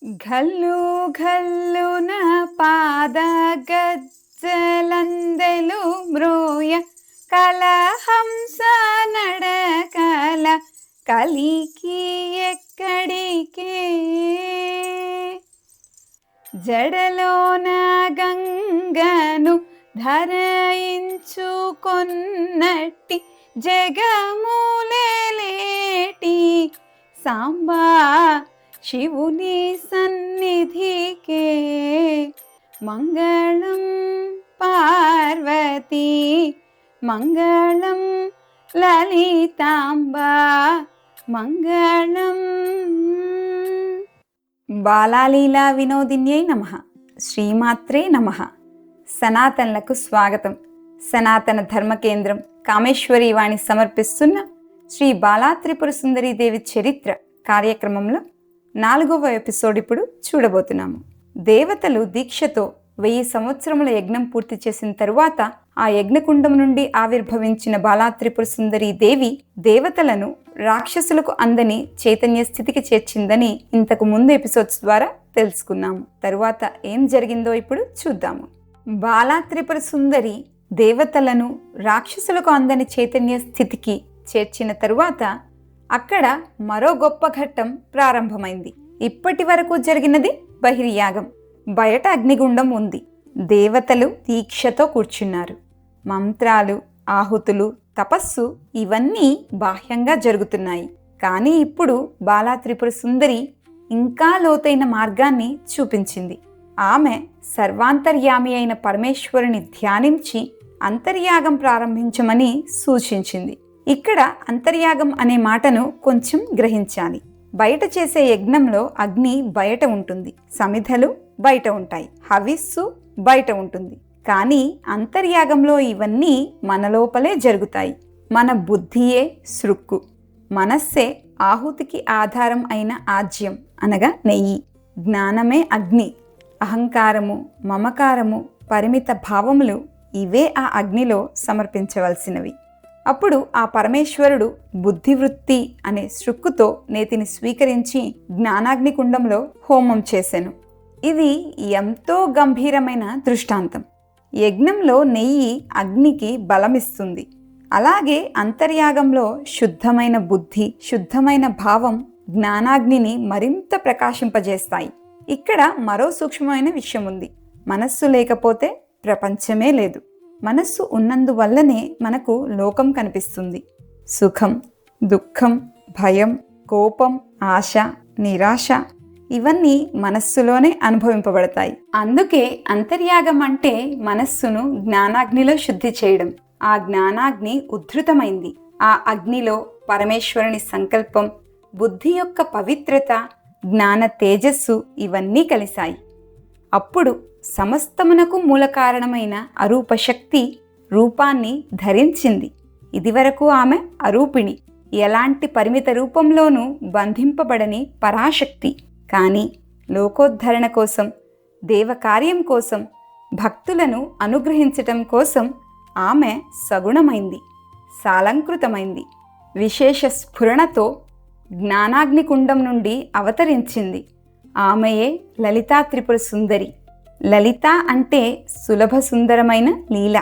ఘల్లు ఘల్లున పాదగజ్జలందెలు మ్రోయ కలహంస నడకల కలికి ఎక్కడికే జడలోన గంగను ధరయించుకొన్నట్టి జగములేటి సాంబా శివుని సన్నిధికే మంగళం పార్వతీ మంగళం లలితాంబా మంగళం. బాలాలీలా వినోదిన్యై నమః. శ్రీమాత్రే నమః. సనాతనలకు స్వాగతం. సనాతన ధర్మ కేంద్రం కామేశ్వరి వాణి సమర్పిస్తున్న శ్రీ బాలా త్రిపుర సుందరీ దేవి చరిత్ర కార్యక్రమంలో 4వ ఎపిసోడ్ ఇప్పుడు చూడబోతున్నాము. దేవతలు దీక్షతో 1000 సంవత్సరముల యజ్ఞం పూర్తి చేసిన తరువాత ఆ యజ్ఞకుండం నుండి ఆవిర్భవించిన బాలా త్రిపుర సుందరీ దేవి దేవతలను రాక్షసులకు అందని చైతన్య స్థితికి చేర్చిందని ఇంతకు ముందు ఎపిసోడ్స్ ద్వారా తెలుసుకున్నాము. తరువాత ఏం జరిగిందో ఇప్పుడు చూద్దాము. బాలా త్రిపుర సుందరి దేవతలను రాక్షసులకు అందని చైతన్య స్థితికి చేర్చిన తరువాత అక్కడ మరో గొప్ప ఘట్టం ప్రారంభమైంది. ఇప్పటి వరకు జరిగినది బహిర్యాగం. బయట అగ్నిగుండం ఉంది. దేవతలు దీక్షతో కూర్చున్నారు. మంత్రాలు, ఆహుతులు, తపస్సు ఇవన్నీ బాహ్యంగా జరుగుతున్నాయి. కానీ ఇప్పుడు బాలా త్రిపుర సుందరి ఇంకా లోతైన మార్గాన్ని చూపించింది. ఆమె సర్వాంతర్యామి అయిన పరమేశ్వరుని ధ్యానించి అంతర్యాగం ప్రారంభించమని సూచించింది. ఇక్కడ అంతర్యాగం అనే మాటను కొంచెం గ్రహించాలి. బయట చేసే యజ్ఞంలో అగ్ని బయట ఉంటుంది, సమిధలు బయట ఉంటాయి, హవిస్సు బయట ఉంటుంది. కానీ అంతర్యాగంలో ఇవన్నీ మన లోపలే జరుగుతాయి. మన బుద్ధియే సృక్కు, మనస్సే ఆహుతికి ఆధారం అయిన ఆజ్యం అనగా నెయ్యి, జ్ఞానమే అగ్ని. అహంకారము, మమకారము, పరిమిత భావములు ఇవే ఆ అగ్నిలో సమర్పించవలసినవి. అప్పుడు ఆ పరమేశ్వరుడు బుద్ధివృత్తి అనే సృక్కుతో నేతిని స్వీకరించి జ్ఞానాగ్ని కుండంలో హోమం చేసెను. ఇది ఎంతో గంభీరమైన దృష్టాంతం. యజ్ఞంలో నెయ్యి అగ్నికి బలమిస్తుంది. అలాగే అంతర్యాగంలో శుద్ధమైన బుద్ధి, శుద్ధమైన భావం జ్ఞానాగ్నిని మరింత ప్రకాశింపజేస్తాయి. ఇక్కడ మరో సూక్ష్మమైన విషయం ఉంది. మనస్సు లేకపోతే ప్రపంచమే లేదు. మనస్సు ఉన్నందువల్లనే మనకు లోకం కనిపిస్తుంది. సుఖం, దుఃఖం, భయం, కోపం, ఆశ, నిరాశ ఇవన్నీ మనస్సులోనే అనుభవింపబడతాయి. అందుకే అంతర్యాగం అంటే మనస్సును జ్ఞానాగ్నిలో శుద్ధి చేయడం. ఆ జ్ఞానాగ్ని ఉద్ధృతమైంది. ఆ అగ్నిలో పరమేశ్వరుని సంకల్పం, బుద్ధి యొక్క పవిత్రత, జ్ఞాన తేజస్సు ఇవన్నీ కలిశాయి. అప్పుడు సమస్తమునకు మూల కారణమైన అరూప శక్తి రూపాన్ని ధరించింది. ఇదివరకు ఆమె అరూపిణి, ఎలాంటి పరిమిత రూపంలోనూ బంధింపబడని పరాశక్తి. కానీ లోకోద్ధరణ కోసం, దేవకార్యం కోసం, భక్తులను అనుగ్రహించటం కోసం ఆమె సగుణమైంది, సాలంకృతమైంది. విశేష స్ఫురణతో జ్ఞానాగ్నికుండం నుండి అవతరించింది. ఆమెయే లలితా త్రిపుర సుందరి. లలిత అంటే సులభ సుందరమైన లీల.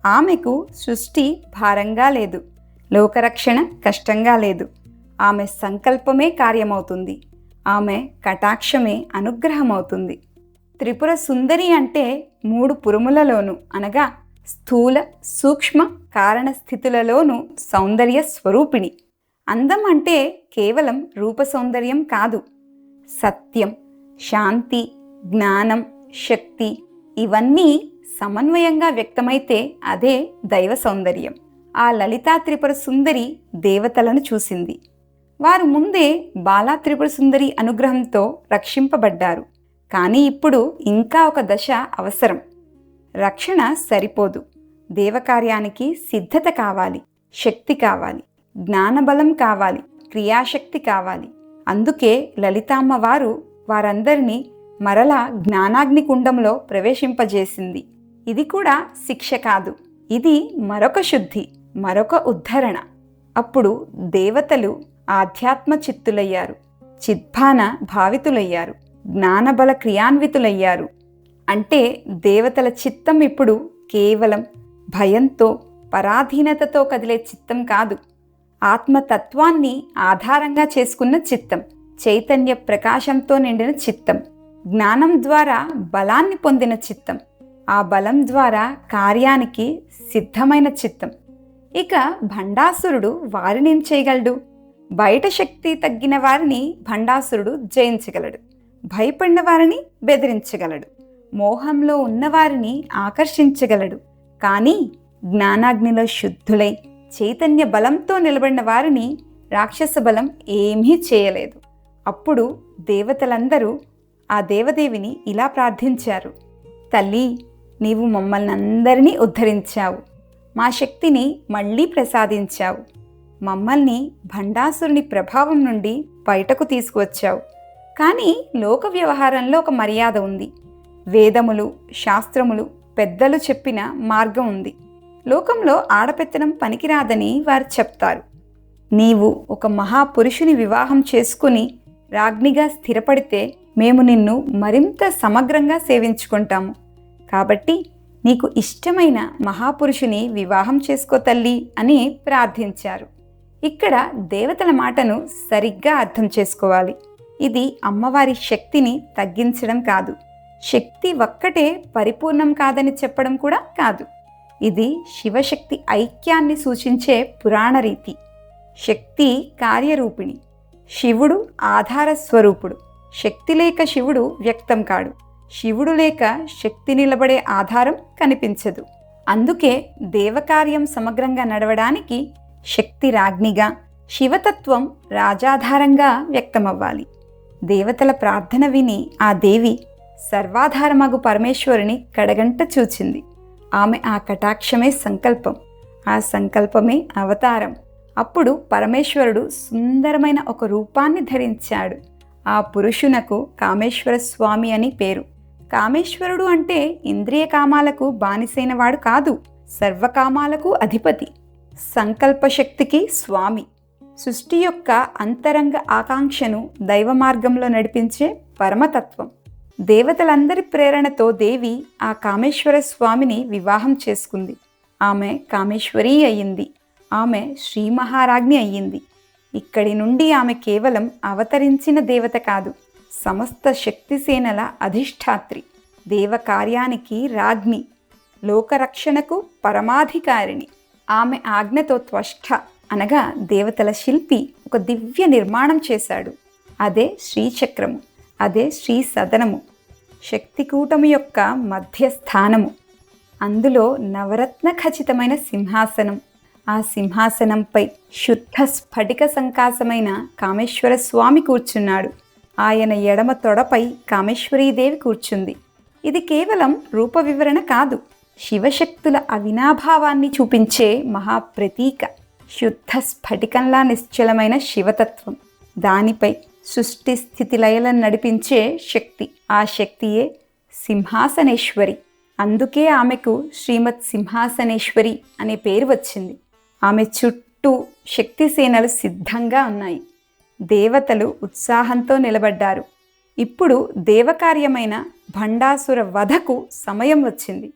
ఆమెకు సృష్టి భారంగా లేదు, లోకరక్షణ కష్టంగా లేదు. ఆమె సంకల్పమే కార్యమవుతుంది. ఆమె కటాక్షమే అనుగ్రహమవుతుంది. త్రిపుర సుందరి అంటే 3 పురములలోనూ అనగా స్థూల, సూక్ష్మ, కారణ స్థితులలోనూ సౌందర్య స్వరూపిణి. అందం అంటే కేవలం రూప సౌందర్యం కాదు. సత్యం, శాంతి, జ్ఞానం, శక్తి ఇవన్నీ సమన్వయంగా వ్యక్తమైతే అదే దైవ సౌందర్యం. ఆ లలితా త్రిపుర సుందరి దేవతలను చూసింది. వారు ముందే బాలా త్రిపుర సుందరి అనుగ్రహంతో రక్షింపబడ్డారు. కానీ ఇప్పుడు ఇంకా ఒక దశ అవసరం. రక్షణ సరిపోదు. దేవకార్యానికి సిద్ధత కావాలి, శక్తి కావాలి, జ్ఞానబలం కావాలి, క్రియాశక్తి కావాలి. అందుకే లలితామ్మ వారు వారందరినీ మరలా జ్ఞానాగ్ని కుండంలో ప్రవేశింపజేసింది. ఇది కూడా శిక్ష కాదు, ఇది మరొక శుద్ధి, మరొక ఉద్ధరణ. అప్పుడు దేవతలు ఆధ్యాత్మ చిత్తులయ్యారు, చిద్భాన భావితులయ్యారు. జ్ఞానబల క్రియాన్వితులయ్యారు. అంటే దేవతల చిత్తం ఇప్పుడు కేవలం భయంతో, పరాధీనతతో కదిలే చిత్తం కాదు, ఆత్మతత్వాన్ని ఆధారంగా చేసుకున్న చిత్తం, చైతన్య ప్రకాశంతో నిండిన చిత్తం, జ్ఞానం ద్వారా బలాన్ని పొందిన చిత్తం, ఆ బలం ద్వారా కార్యానికి సిద్ధమైన చిత్తం. ఇక భండాసురుడు వారిని ఏం చేయగలడు? బయట శక్తి తగ్గిన వారిని భండాసురుడు జయించగలడు, భయపడిన వారిని బెదిరించగలడు, మోహంలో ఉన్నవారిని ఆకర్షించగలడు. కానీ జ్ఞానాగ్నిలో శుద్ధులై చైతన్య బలంతో నిలబడిన వారిని రాక్షస బలం ఏమీ చేయలేదు. అప్పుడు దేవతలందరూ ఆ దేవదేవిని ఇలా ప్రార్థించారు: తల్లి, నీవు మమ్మల్ని అందరినీ ఉద్ధరించావు, మా శక్తిని మళ్ళీ ప్రసాదించావు, మమ్మల్ని భండాసురుని ప్రభావం నుండి బయటకు తీసుకువచ్చావు. కానీ లోక వ్యవహారంలో ఒక మర్యాద ఉంది. వేదములు, శాస్త్రములు, పెద్దలు చెప్పిన మార్గం ఉంది. లోకంలో ఆడపెత్తనం పనికిరాదని వారు చెప్తారు. నీవు ఒక మహాపురుషుని వివాహం చేసుకుని రాజ్ఞిగా స్థిరపడితే మేము నిన్ను మరింత సమగ్రంగా సేవించుకుంటాము. కాబట్టి నీకు ఇష్టమైన మహాపురుషుని వివాహం చేసుకో తల్లి అని ప్రార్థించారు. ఇక్కడ దేవతల మాటను సరిగ్గా అర్థం చేసుకోవాలి. ఇది అమ్మవారి శక్తిని తగ్గించడం కాదు, శక్తి ఒక్కటే పరిపూర్ణం కాదని చెప్పడం కూడా కాదు. ఇది శివశక్తి ఐక్యాన్ని సూచించే పురాణ రీతి. శక్తి కార్యరూపిణి, శివుడు ఆధార స్వరూపుడు. శక్తి లేక శివుడు వ్యక్తం కాడు, శివుడు లేక శక్తి నిలబడే ఆధారం కనిపించదు. అందుకే దేవకార్యం సమగ్రంగా నడవడానికి శక్తి రాజ్ఞిగా, శివతత్వం రాజాధారంగా వ్యక్తమవ్వాలి. దేవతల ప్రార్థన విని ఆ దేవి సర్వాధారమగు పరమేశ్వరుని కడగంట చూచింది. ఆమె ఆ కటాక్షమే సంకల్పం, ఆ సంకల్పమే అవతారం. అప్పుడు పరమేశ్వరుడు సుందరమైన ఒక రూపాన్ని ధరించాడు. ఆ పురుషునకు కామేశ్వర స్వామి అని పేరు. కామేశ్వరుడు అంటే ఇంద్రియ కామాలకు బానిసైనవాడు కాదు, సర్వకామాలకు అధిపతి, సంకల్పశక్తికి స్వామి, సృష్టి యొక్క అంతరంగ ఆకాంక్షను దైవ మార్గంలో నడిపించే పరమతత్వం. దేవతలందరి ప్రేరణతో దేవి ఆ కామేశ్వర స్వామిని వివాహం చేసుకుంది. ఆమె కామేశ్వరి అయ్యింది, ఆమె శ్రీ మహారాజ్ఞి అయ్యింది. ఇక్కడి నుండి ఆమె కేవలం అవతరించిన దేవత కాదు, సమస్త శక్తిసేనల అధిష్టాత్రి, దేవకార్యానికి రాజ్ఞి, లోకరక్షణకు పరమాధికారిణి. ఆమె ఆజ్ఞతో త్వష్ట అనగా దేవతల శిల్పి ఒక దివ్య నిర్మాణం చేశాడు. అదే శ్రీచక్రము, అదే శ్రీ సదనము, శక్తికూటము యొక్క మధ్యస్థానము. అందులో నవరత్న ఖచ్చితమైన సింహాసనం. ఆ సింహాసనంపై శుద్ధ స్ఫటిక సంకాసమైన కామేశ్వర స్వామి కూర్చున్నాడు. ఆయన ఎడమ తొడపై కామేశ్వరీదేవి కూర్చుంది. ఇది కేవలం రూప వివరణ కాదు, శివశక్తుల అవినాభావాన్ని చూపించే మహాప్రతీక. శుద్ధ స్ఫటికంలా నిశ్చలమైన శివతత్వం, దానిపై సృష్టి స్థితి లయలను నడిపించే శక్తి. ఆ శక్తియే సింహాసనేశ్వరి. అందుకే ఆమెకు శ్రీమత్ సింహాసనేశ్వరి అనే పేరు వచ్చింది. ఆమె చుట్టూ శక్తిసేనలు సిద్ధంగా ఉన్నాయి. దేవతలు ఉత్సాహంతో నిలబడ్డారు. ఇప్పుడు దేవకార్యమైన భండాసుర వధకు సమయం వచ్చింది.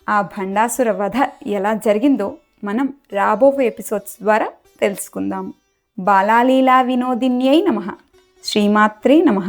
ఆ భండాసుర వధ ఎలా జరిగిందో మనం రాబోయే ఎపిసోడ్స్ ద్వారా తెలుసుకుందాము. బాలాలీలా వినోదిన్యై నమః. శ్రీమాత్రే నమః.